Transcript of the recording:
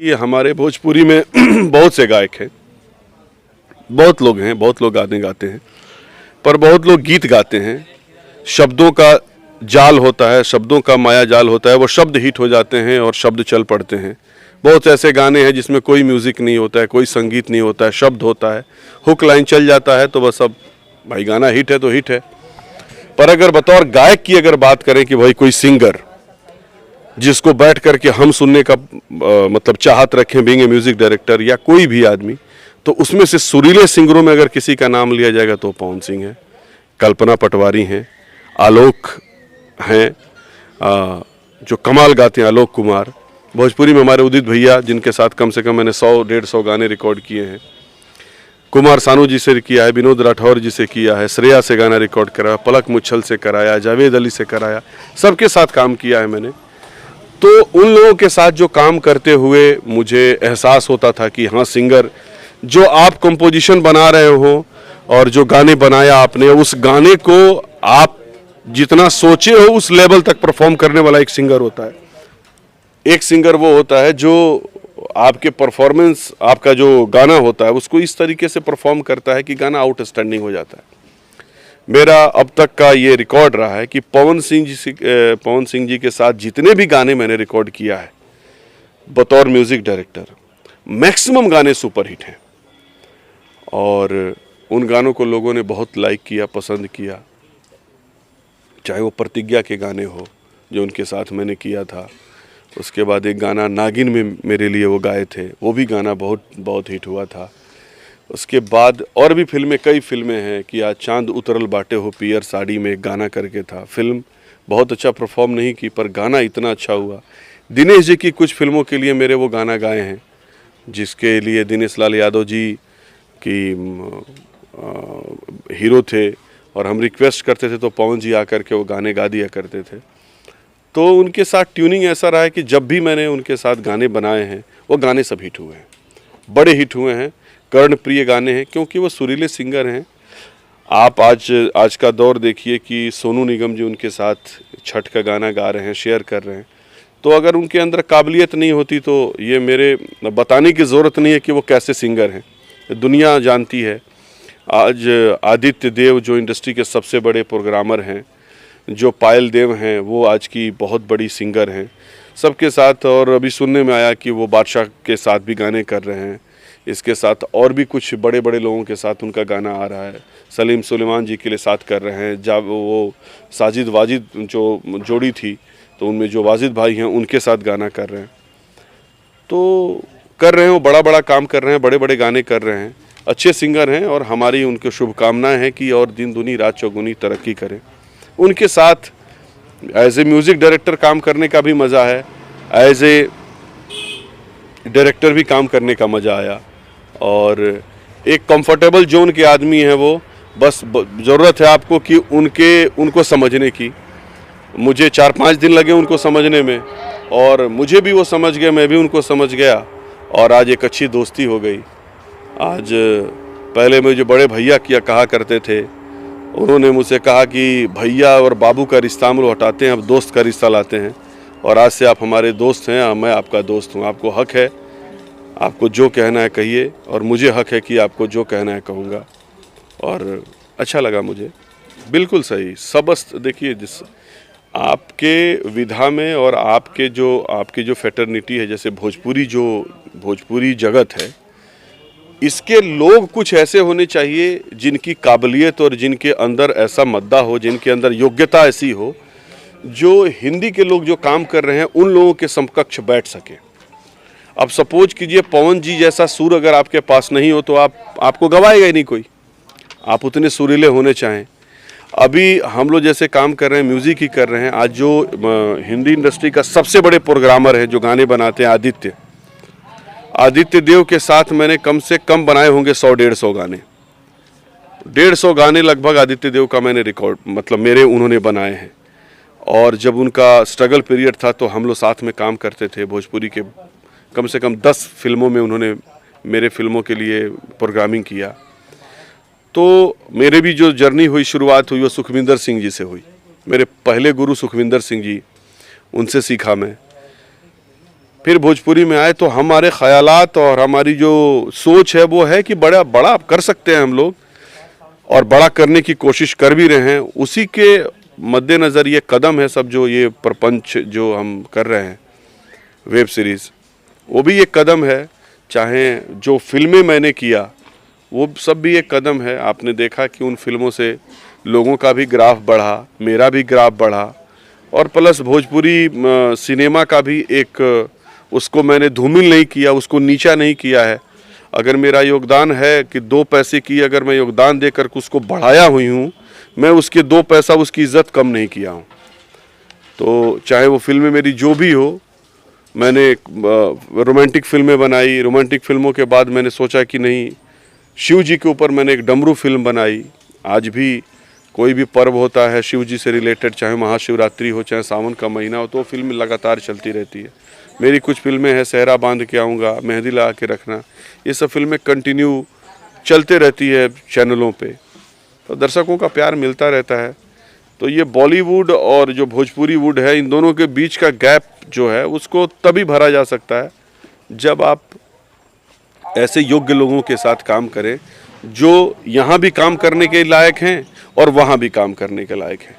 ये हमारे भोजपुरी में बहुत से गायक हैं, बहुत लोग गाने गाते हैं, पर बहुत लोग गीत गाते हैं। शब्दों का जाल होता है, शब्दों का माया जाल होता है, वो शब्द हिट हो जाते हैं और शब्द चल पड़ते हैं। बहुत ऐसे गाने हैं जिसमें कोई म्यूज़िक नहीं होता है, कोई संगीत नहीं होता है, शब्द होता है, हुक लाइन चल जाता है तो बस अब भाई गाना हिट है तो हिट है। पर अगर बतौर गायक की अगर बात करें कि भाई कोई सिंगर जिसको बैठ करके हम सुनने का मतलब चाहत रखें, बीइंग ए म्यूजिक डायरेक्टर या कोई भी आदमी, तो उसमें से सुरीले सिंगरों में अगर किसी का नाम लिया जाएगा तो पवन सिंह है, कल्पना पटवारी हैं, आलोक हैं, जो कमाल गाते हैं, आलोक कुमार। भोजपुरी में हमारे उदित भैया, जिनके साथ कम से कम मैंने 100-150 गाने रिकॉर्ड किए हैं। कुमार सानू जी से किया है, विनोद राठौर जी से किया है, श्रेया से गाना रिकॉर्ड कराया, पलक मुच्छल से कराया, जावेद अली से कराया, सबके साथ काम किया है मैंने। तो उन लोगों के साथ जो काम करते हुए मुझे एहसास होता था कि हाँ, सिंगर जो आप कंपोजिशन बना रहे हो और जो गाने बनाया आपने, उस गाने को आप जितना सोचे हो उस लेवल तक परफॉर्म करने वाला एक सिंगर होता है। एक सिंगर वो होता है जो आपके परफॉर्मेंस, आपका जो गाना होता है उसको इस तरीके से परफॉर्म करता है कि गाना आउटस्टैंडिंग हो जाता है। मेरा अब तक का ये रिकॉर्ड रहा है कि पवन सिंह जी के साथ जितने भी गाने मैंने रिकॉर्ड किया है बतौर म्यूजिक डायरेक्टर, मैक्सिमम गाने सुपरहिट हैं और उन गानों को लोगों ने बहुत लाइक किया, पसंद किया। चाहे वो प्रतिज्ञा के गाने हो जो उनके साथ मैंने किया था, उसके बाद एक गाना नागिन में मेरे लिए वो गाए थे, वो भी गाना बहुत हिट हुआ था। उसके बाद और भी फिल्में, कई फिल्में हैं कि आज चांद उतरल बाटे हो पियर साड़ी में एक गाना करके था। फिल्म बहुत अच्छा परफॉर्म नहीं की पर गाना इतना अच्छा हुआ। दिनेश जी की कुछ फिल्मों के लिए मेरे वो गाना गाए हैं, जिसके लिए दिनेश लाल यादव जी की हीरो थे और हम रिक्वेस्ट करते थे तो पवन जी आकर के वो गाने गा दिया करते थे। तो उनके साथ ट्यूनिंग ऐसा रहा है कि जब भी मैंने उनके साथ गाने बनाए हैं वो गाने सब हिट हुए हैं, बड़े हिट हुए हैं, कर्णप्रिय गाने हैं, क्योंकि वो सुरीले सिंगर हैं। आप आज का दौर देखिए कि सोनू निगम जी उनके साथ छठ का गाना गा रहे हैं, शेयर कर रहे हैं। तो अगर उनके अंदर काबिलियत नहीं होती तो ये मेरे बताने की ज़रूरत नहीं है कि वो कैसे सिंगर हैं, दुनिया जानती है। आज आदित्य देव जो इंडस्ट्री के सबसे बड़े प्रोग्रामर हैं, जो पायल देव हैं, वो आज की बहुत बड़ी सिंगर हैं सबके साथ। और अभी सुनने में आया कि वो बादशाह के साथ भी गाने कर रहे हैं, इसके साथ और भी कुछ बड़े बड़े लोगों के साथ उनका गाना आ रहा है। सलीम सुलेमान जी के लिए साथ कर रहे हैं, जब वो साजिद वाजिद जो जोड़ी थी तो उनमें जो वाजिद भाई हैं उनके साथ गाना कर रहे हैं। तो कर रहे हैं, वो बड़ा काम कर रहे हैं, बड़े बड़े गाने कर रहे हैं, अच्छे सिंगर हैं और हमारी उनको शुभकामनाएं हैं कि और दिन दुनी रात चौगुनी तरक्की करें। उनके साथ एज ए म्यूज़िक डायरेक्टर काम करने का भी मज़ा है, एज ए डायरेक्टर भी काम करने का मज़ा आया और एक कंफर्टेबल जोन के आदमी हैं वो। बस ज़रूरत है आपको कि उनको समझने की। मुझे 4-5 दिन लगे उनको समझने में और मुझे भी वो समझ गए, मैं भी उनको समझ गया और आज एक अच्छी दोस्ती हो गई। आज पहले मुझे बड़े भैया कहा करते थे, उन्होंने मुझसे कहा कि भैया और बाबू का रिश्ता हम लोग हटाते हैं, अब दोस्त का रिश्ता लाते हैं और आज से आप हमारे दोस्त हैं, मैं आपका दोस्त हूँ। आपको हक है, आपको जो कहना है कहिए और मुझे हक है कि आपको जो कहना है कहूँगा। और अच्छा लगा मुझे, बिल्कुल सही सबस्त। देखिए, जिस आपके विधा में और आपकी जो फैटर्निटी है, जैसे भोजपुरी जगत है, इसके लोग कुछ ऐसे होने चाहिए जिनकी काबिलियत और जिनके अंदर ऐसा मद्दा हो, जिनके अंदर योग्यता ऐसी हो, जो हिंदी के लोग जो काम कर रहे हैं उन लोगों के समकक्ष बैठ सके। अब सपोज कीजिए पवन जी जैसा सुर अगर आपके पास नहीं हो तो आपको गवाएगा ही नहीं कोई, आप उतने सुरीले होने चाहें। अभी हम लोग जैसे काम कर रहे हैं, म्यूज़िक ही कर रहे हैं। आज जो हिंदी इंडस्ट्री का सबसे बड़े प्रोग्रामर है जो गाने बनाते हैं, आदित्य देव के साथ मैंने कम से कम बनाए होंगे 100-150 गाने। 150 गाने लगभग आदित्य देव का मैंने रिकॉर्ड, मतलब उन्होंने बनाए हैं। और जब उनका स्ट्रगल पीरियड था तो हम लोग साथ में काम करते थे। भोजपुरी के कम से कम 10 फिल्मों में उन्होंने मेरे फिल्मों के लिए प्रोग्रामिंग किया। तो मेरे भी जो जर्नी हुई, शुरुआत हुई, वो सुखविंदर सिंह जी से हुई। मेरे पहले गुरु सुखविंदर सिंह जी, उनसे सीखा मैं। फिर भोजपुरी में आए तो हमारे ख्यालात और हमारी जो सोच है वो है कि बड़ा बड़ा कर सकते हैं हम लोग, और बड़ा करने की कोशिश कर भी रहे हैं। उसी के मद्देनज़र ये कदम है सब, जो ये प्रपंच जो हम कर रहे हैं वेब सीरीज़, वो भी एक कदम है। चाहे जो फिल्में मैंने किया वो सब भी एक कदम है। आपने देखा कि उन फिल्मों से लोगों का भी ग्राफ बढ़ा, मेरा भी ग्राफ बढ़ा, और प्लस भोजपुरी सिनेमा का भी एक, उसको मैंने धूमिल नहीं किया, उसको नीचा नहीं किया है। अगर मेरा योगदान है कि 2 पैसे की अगर मैं योगदान देकर उसको बढ़ाया हुई हूँ, मैं उसके 2 पैसा उसकी इज़्ज़त कम नहीं किया हूँ। तो चाहे वो फिल्में मेरी जो भी हो, मैंने रोमांटिक फिल्में बनाई, रोमांटिक फिल्मों के बाद मैंने सोचा कि नहीं, शिव जी के ऊपर मैंने एक डमरू फिल्म बनाई। आज भी कोई भी पर्व होता है शिव जी से रिलेटेड, चाहे महाशिवरात्रि हो, चाहे सावन का महीना हो, तो वो फिल्म लगातार चलती रहती है। मेरी कुछ फिल्में हैं, सहरा बांध के आऊँगा, मेहंदी लगा के रखना, ये सब फिल्में कंटिन्यू चलते रहती है चैनलों पे, तो दर्शकों का प्यार मिलता रहता है। तो ये बॉलीवुड और जो भोजपुरी वुड है, इन दोनों के बीच का गैप जो है उसको तभी भरा जा सकता है जब आप ऐसे योग्य लोगों के साथ काम करें जो यहाँ भी काम करने के लायक हैं और वहाँ भी काम करने के लायक हैं।